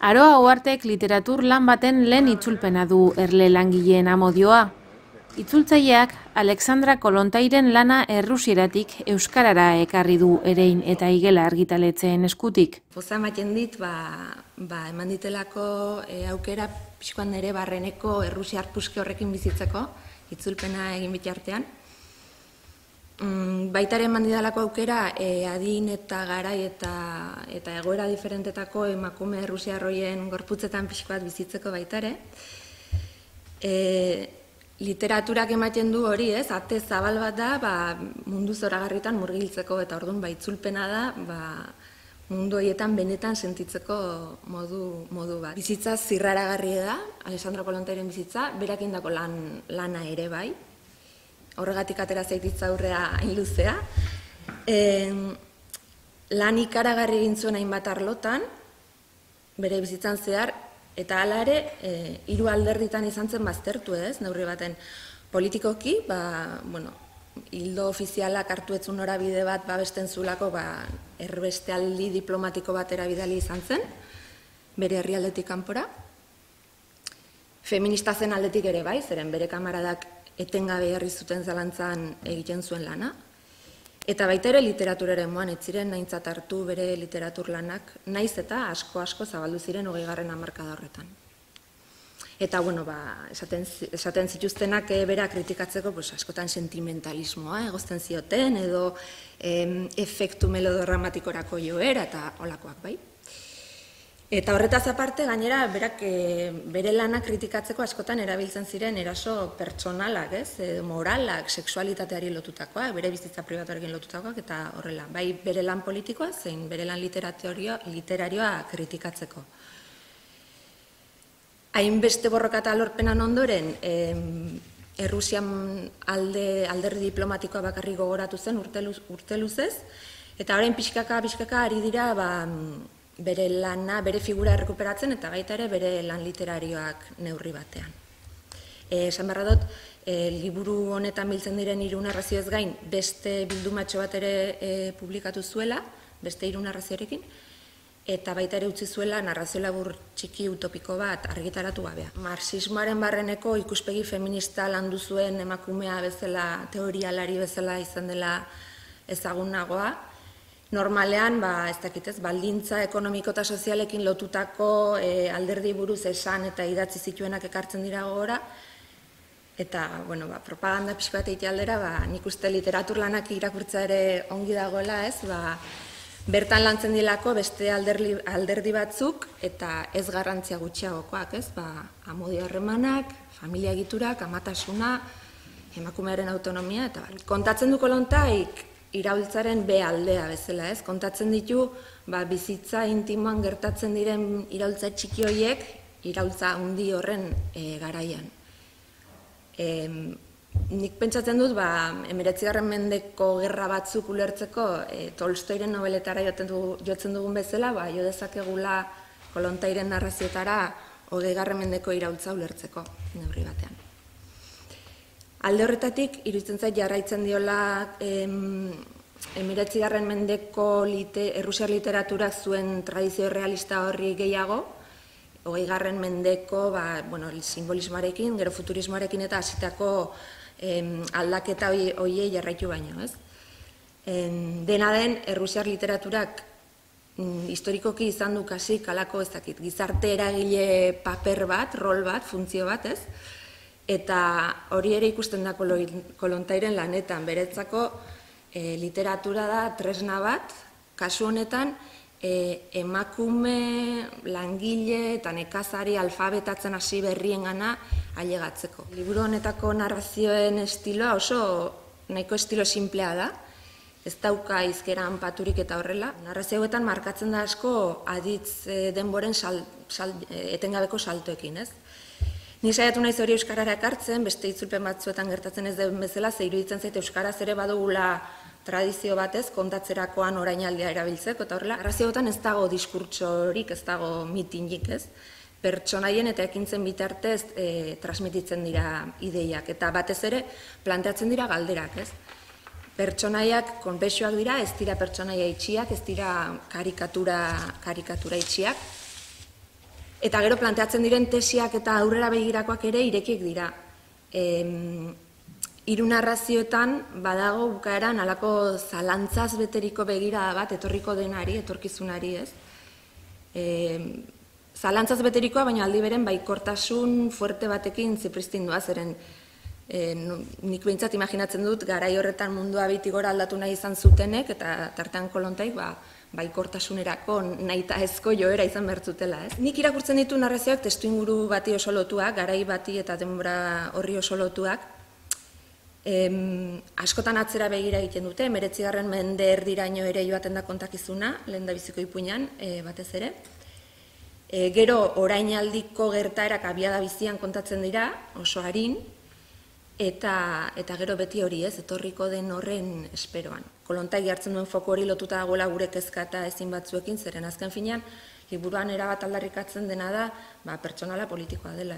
Aroa Uhartek literatur lan baten lehen itzulpena du Erle langileen amodioa. Itzultzaileak Alexandra Kolontairen lana errusieratik euskarara ekarri du Erein eta Igela argitaletzeen eskutik. Poza ematen dit, eman ditelako aukera pixkoan nire barreneko errusiar puske horrekin bizitzeko, itzulpena egin bitartean. Baitare eman didalako aukera adin eta garai eta egoera diferentetako emakume errusiarroien gorputzetan pixkoat bizitzeko baitare. Literaturak ematen du hori, ez? Ate zabal bat da, mundu zoragarritan murgiltzeko, eta orduan itzulpena da, mundu horietan benetan sentitzeko modu bat. Bizitza zirraragarria da, Alexandra Kolontairen bizitza, berak indako lana ere bai. Horregatik atera zaititza aurrea hain luzea. Lan ikaragarri egin zuen hainbat arlotan, bere bizitzan zehar, eta hala ere, 3 alderditan izan zen baztertu ez, neurri baten politikoki, hildo ofizialak hartu etzun norabide bat babesten zulako, erbestealdi diplomatiko bat erabidali izan zen, bere herrialdetik kanpora. Feminista zen aldetik ere bai, zeren bere kamaradak etengabe herri zuten zalantzan egiten zuen lana. Eta baita ere literaturaren moan, ez ziren nahintzat hartu bere literatur lanak, naiz eta asko zabaldu ziren 20. hamarkada horretan. Eta, esaten zituztenak bera kritikatzeko, askotan sentimentalismoa egozten zioten, edo efektu melodramatikorako joera eta olakoak bai. Eta horretaz aparte, gainera, berak bere lanak kritikatzeko askotan erabiltzen ziren eraso pertsonalak, moralak, sexualitateari lotutakoak, bere bizitza pribatuarekin lotutakoak, eta horrela, bai bere lan politikoa, zein bere lan literarioa kritikatzeko. Hainbeste borroka eta lorpenan ondoren, Errusian alderdi diplomatikoa bakarrik gogoratu zen urte luzez, eta orain pixkaka ari dira, bere lana, bere figura errekuperatzen eta baita ere bere lan literarioak neurri batean. Esan beharra dut, liburu honetan biltzen diren 3 narrazioez gain, beste bildumatxo bat ere publikatu zuela, beste 3 narrazioarekin, eta baita ere utzi zuela narrazio labur txiki utopiko bat argitaratu gabea. Marxismoaren barreneko ikuspegi feminista landu zuen emakumea bezala, teorialari bezala izan dela ezagunagoa. Normalean, baldintza ekonomiko eta sozialekin lotutako alderdi buruz esan eta idatzi zituenak ekartzen dira gogora, eta, propaganda pixko bat egitea aldera, nik uste literatur lanak irakurtza ere ongi dagoela, ez, bertan lantzen dilako beste alderdi batzuk eta ez garrantzia gutxiagokoak, ez, amodio harremanak, familia egiturak, amatasuna, emakumearen autonomia, eta kontatzen du Kolontaik iraultzaren B aldea bezala, ez? Kontatzen ditu, bizitza intimoan gertatzen diren iraultza txiki horiek, iraultza handi horren garaian. Nik pentsatzen dut, 19. mendeko gerra batzuk ulertzeko, Tolstoiren nobeletara jotzen dugun bezala, jo dezakegula Kolontairen narrazioetara 20. mendeko iraultza ulertzeko, neurri batean. Alde horretatik, iruditzen zait jarraitzen diola 19. mendeko errusiar literaturak zuen tradizio realista horri gehiago, 20. mendeko simbolismoarekin, gero futurismoarekin eta hasitako aldaketa horiei jarraitu baino, ez? Dena den, errusiar literaturak historikoki izan du kasik alako gizarte eragile paper bat, rol bat, funtzio bat, ez? Eta hori ere ikusten da Kolontairen lanetan, beretzako literatura da tresna bat, kasu honetan emakume, langile eta nekazari alfabetatzen hasi berriengana ailegatzeko. Liburu honetako narrazioen estiloa oso nahiko estilo simplea da, ez dauka hizkera hanpaturik eta horrela. Narrazio hauetan markatzen da asko aditz denboren etengabeko saltoekin, ez? Ni saiatu naiz hori euskarara ekartzen, beste itzulpen batzuetan gertatzen ez den bezala, ze iruditzen zait euskaraz ere badugula tradizio batez, kontatzerakoan orainaldia erabiltzeko eta horrela. Narrazioetan ez dago diskurtsorik, ez dago mitingik, ez? Pertsonaien eta ekintzen bitartez transmititzen dira ideiak, eta batez ere planteatzen dira galderak, ez? Pertsonaiak konplexuak dira, ez dira pertsonaia itxiak, ez dira karikatura itxiak. Eta gero planteatzen diren tesiak eta aurrera begirakoak ere irekiek dira. Hiru narrazioetan badago bukaeran halako zalantzaz beteriko begira bat etorriko denari, etorkizunari, ez? Zalantzaz beterikoa, baina aldi beren baikortasun fuerte batekin zipristindua, zeren nik behintzat imaginatzen dut garai horretan mundua biti gora aldatu nahi izan zutenek, eta tartean Kolontaik baikortasunerako nahita ezko joera izan bertzutela, ez? Nik irakurtzen ditu narrazioak testuinguru bati oso lotuak, garai bati eta denbora horri oso lotuak, askotan atzera begira egiten dute, 19. mende erdiraino ere joaten da kontakizuna, lehendabiziko ipuinan, batez ere. Gero orainaldiko gertaerak abiada bizian kontatzen dira, oso arin, eta gero beti hori, ez, etorriko den horren esperoan. Kolontai hartzen duen foko hori lotuta dagoela gure kezka eta ezin batzuekin, zeren azken finean, liburuan erabat aldarrikatzen dena da, pertsonala politikoa dela.